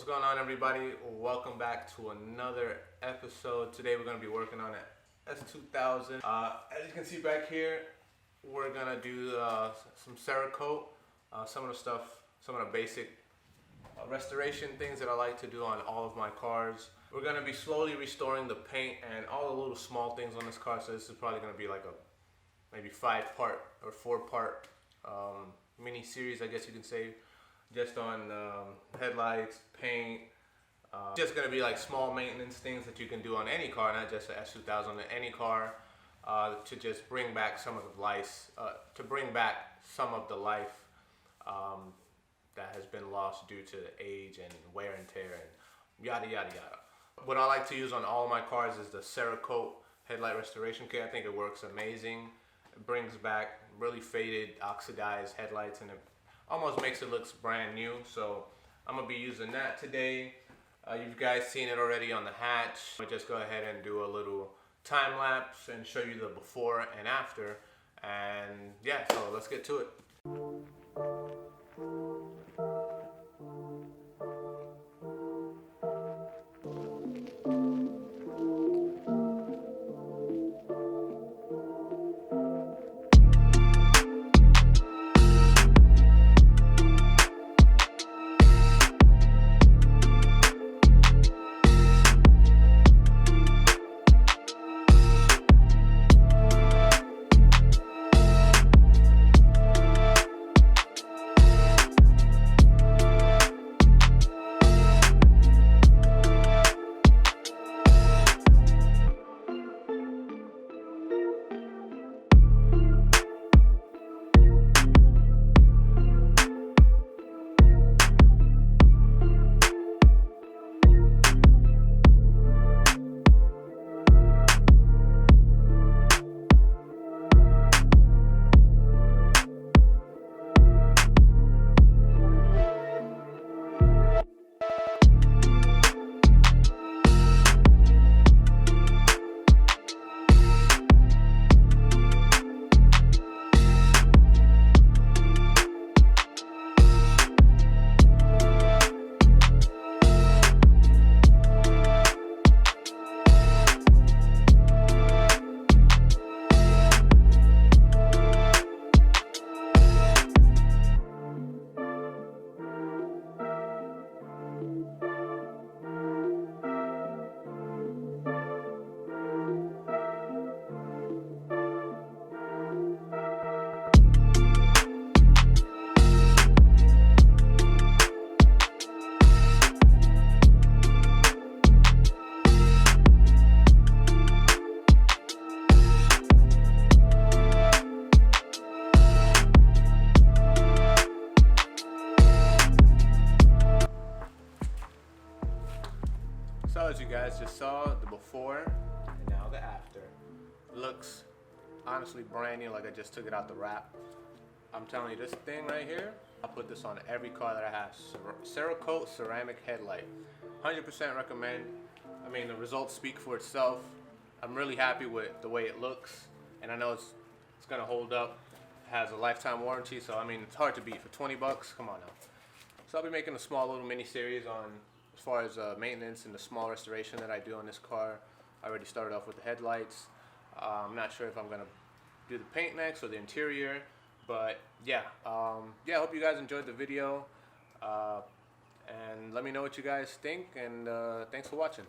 going on, everybody? Welcome back to another episode. Today we're going to be working on an S2000. As you can see back here, we're going to do some Cerakote, some of the basic restoration things that I like to do on all of my cars. We're going to be slowly restoring the paint and all the little small things on this car, so this is probably going to be like a maybe 5-part or 4-part mini series, I guess you can say, just on headlights, paint. Just going to be like small maintenance things that you can do on any car, not just the S2000, any car, to just bring back some of the life, that has been lost due to age and wear and tear and yada yada yada. What I like to use on all my cars is the Cerakote headlight restoration kit. I think it works amazing. It brings back really faded, oxidized headlights, and it almost makes it look brand new. So I'm gonna be using that today. You guys seen it already on the hatch. I'll just go ahead and do a little time lapse and show you the before and after. And yeah, so let's get to it. So as you guys just saw, the before and now the after. Looks honestly brand new, like I just took it out the wrap. I'm telling you, this thing right here, I put this on every car that I have. Cerakote ceramic headlight. 100% recommend. I mean, the results speak for itself. I'm really happy with the way it looks, and I know it's gonna hold up. It has a lifetime warranty, so I mean, it's hard to beat for 20 bucks. Come on now. So I'll be making a small little mini series on as far as maintenance and the small restoration that I do on this car. I already started off with the headlights. I'm not sure if I'm gonna do the paint next or the interior, but yeah, I hope you guys enjoyed the video, and let me know what you guys think, and thanks for watching.